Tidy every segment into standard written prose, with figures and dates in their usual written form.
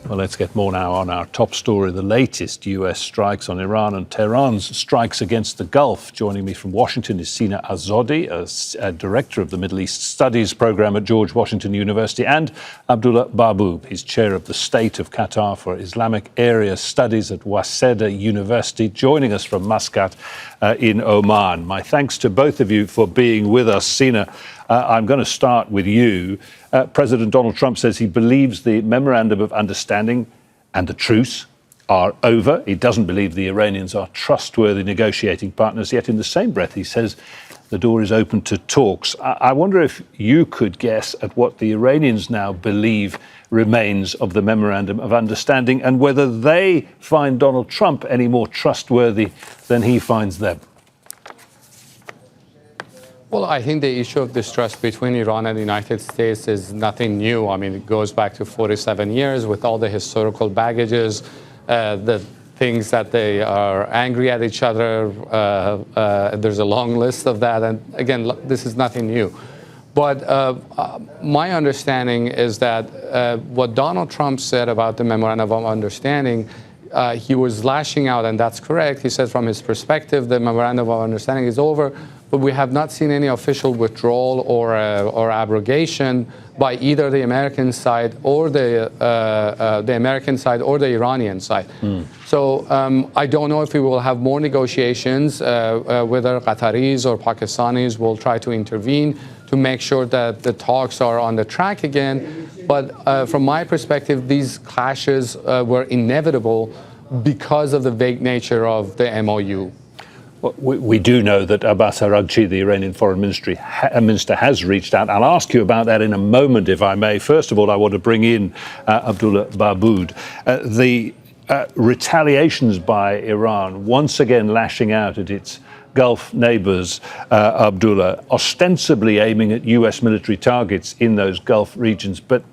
Well, let's get more now on our top story, the latest US strikes on Iran and Tehran's strikes against the Gulf. Joining me from Washington is Sina Azodi, a director of the Middle East Studies program at George Washington University, and Abdullah Barboub. He's chair of the State of Qatar for Islamic Area Studies at Waseda University, joining us from Muscat in Oman. My thanks to both of you for being with us. Sina, I'm going to start with you. President Donald Trump says he believes the memorandum of understanding and the truce are over. He doesn't believe the Iranians are trustworthy negotiating partners, yet in the same breath he says the door is open to talks. I wonder if you could guess at what the Iranians now believe remains of the memorandum of understanding and whether they find Donald Trump any more trustworthy than he finds them. Well, I think the issue of distrust between Iran and the United States is nothing new. I mean, it goes back to 47 years with all the historical baggages, the things that they are angry at each other. There's a long list of that. And again, this is nothing new. But my understanding is that what Donald Trump said about the memorandum of understanding, he was lashing out, and that's correct. He said from his perspective, the memorandum of understanding is over, but we have not seen any official withdrawal or abrogation by either the American side or the Iranian side. So I don't know if we will have more negotiations, whether Qataris or Pakistanis will try to intervene to make sure that the talks are on the track again. But from my perspective, these clashes were inevitable because of the vague nature of the MOU. Well, we do know that Abbas Araghchi, the Iranian foreign minister, has reached out. I'll ask you about that in a moment, if I may. First of all, I want to bring in Abdullah Barboub. The retaliations by Iran, once again lashing out at its Gulf neighbours, Abdullah, ostensibly aiming at US military targets in those Gulf regions. But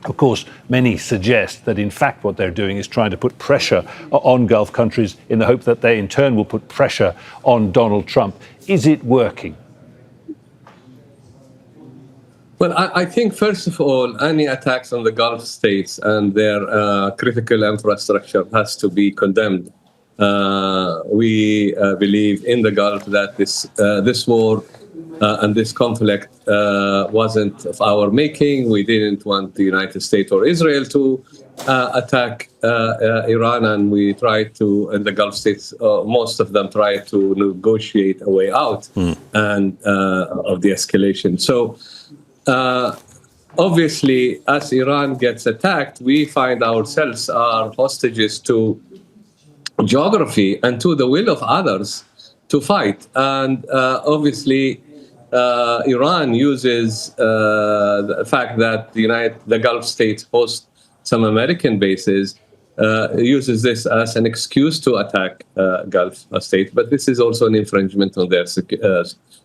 of course, many suggest that in fact what they're doing is trying to put pressure on Gulf countries in the hope that they in turn will put pressure on Donald Trump. Is it working? Well, I think, first of all, any attacks on the Gulf states and their critical infrastructure has to be condemned. We believe in the Gulf that this war and this conflict wasn't of our making. We didn't want the United States or Israel to attack Iran, and we tried to, in the Gulf states, most of them tried to negotiate a way out and of the escalation. So obviously, as Iran gets attacked, we find ourselves are hostages to geography and to the will of others to fight. And obviously, Iran uses the fact that the Gulf states host some American bases, uses this as an excuse to attack Gulf states. But this is also an infringement on their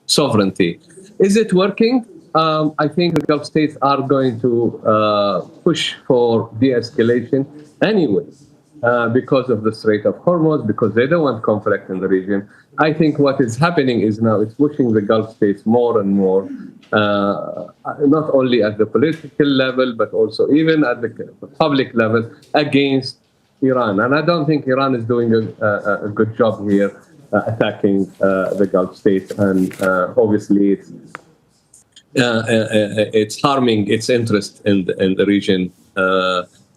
sovereignty. Is it working? I think the Gulf states are going to push for de-escalation anyway. Because of the Strait of Hormuz, because they don't want conflict in the region. I think what is happening is now it's pushing the Gulf states more and more, not only at the political level, but also even at the public level against Iran. And I don't think Iran is doing a good job here attacking the Gulf states. And obviously it's harming its interest in the region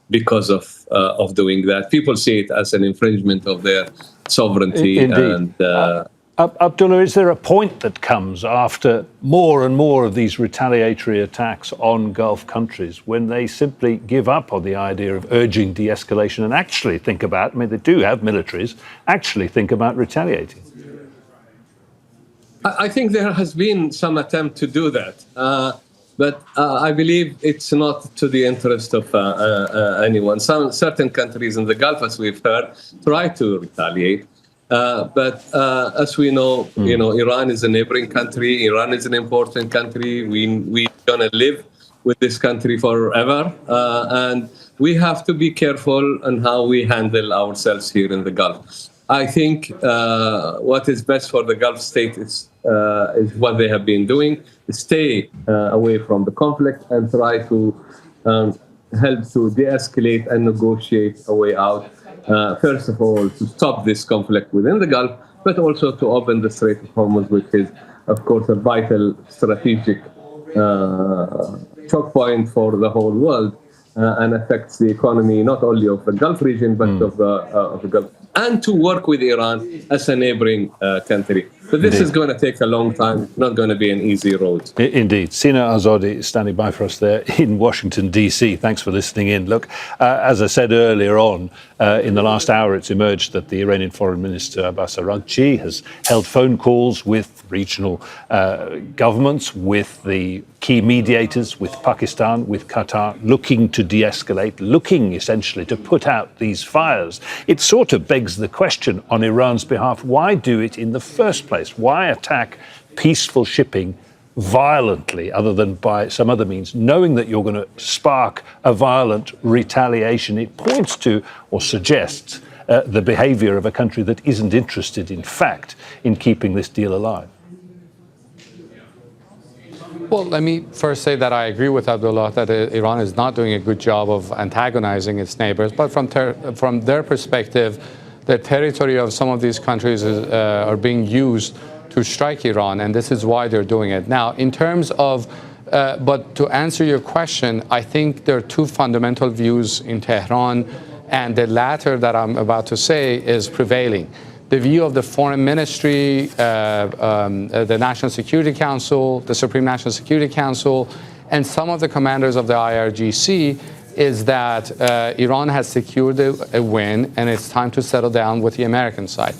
because of doing that. People see it as an infringement of their sovereignty. Indeed. And Abdullah, is there a point that comes after more and more of these retaliatory attacks on Gulf countries when they simply give up on the idea of urging de-escalation and actually think about, I mean, they do have militaries, actually think about retaliating? I think there has been some attempt to do that. But I believe it's not to the interest of anyone. Certain countries in the Gulf, as we've heard, try to retaliate. But as we know, Iran is a neighboring country. Iran is an important country. We're going to live with this country forever. And we have to be careful on how we handle ourselves here in the Gulf. I think what is best for the Gulf state is what they have been doing, stay away from the conflict and try to help to de-escalate and negotiate a way out. First of all, to stop this conflict within the Gulf, but also to open the Strait of Hormuz, which is, of course, a vital strategic choke point for the whole world and affects the economy not only of the Gulf region, but of the Gulf. And to work with Iran as a neighboring country. So this is going to take a long time, not going to be an easy road. Indeed. Sina Azodi is standing by for us there in Washington, D.C. Thanks for listening in. Look, as I said earlier on, in the last hour, it's emerged that the Iranian Foreign Minister Abbas Araghchi has held phone calls with regional governments, with the key mediators, with Pakistan, with Qatar, looking to de-escalate, looking essentially to put out these fires. It sort of begs the question on Iran's behalf, why do it in the first place? Why attack peaceful shipping violently, other than by some other means, knowing that you're going to spark a violent retaliation? It points to or suggests the behavior of a country that isn't interested, in fact, in keeping this deal alive. Well, let me first say that I agree with Abdullah that Iran is not doing a good job of antagonizing its neighbors. But from their perspective, the territory of some of these countries are being used to strike Iran, and this is why they're doing it. Now, in terms of, but to answer your question, I think there are two fundamental views in Tehran, and the latter that I'm about to say is prevailing. The view of the Foreign Ministry, the National Security Council, the Supreme National Security Council, and some of the commanders of the IRGC is that Iran has secured a win and it's time to settle down with the American side.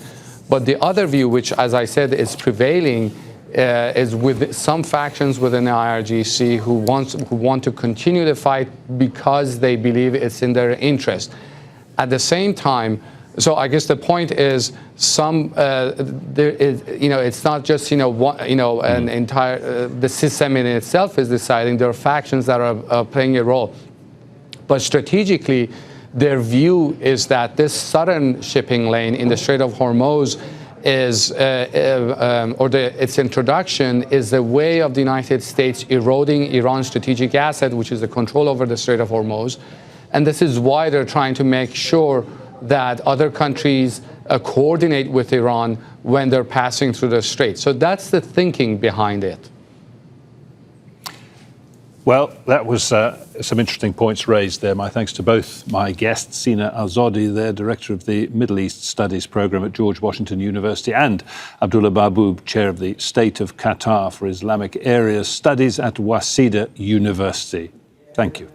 But the other view, which, as I said, is prevailing, is with some factions within the IRGC who want to continue the fight because they believe it's in their interest. At the same time, so I guess the point is, it's not just an entire the system in itself is deciding. There are factions that are playing a role, but strategically, their view is that this southern shipping lane in the Strait of Hormuz is, its introduction is the way of the United States eroding Iran's strategic asset, which is the control over the Strait of Hormuz, and this is why they're trying to make sure that other countries coordinate with Iran when they're passing through the strait. So that's the thinking behind it. Well, that was some interesting points raised there. My thanks to both my guests, Sina Azodi, their Director of the Middle East Studies Program at George Washington University, and Abdullah Baboub, Chair of the State of Qatar for Islamic Area Studies at Waseda University. Thank you.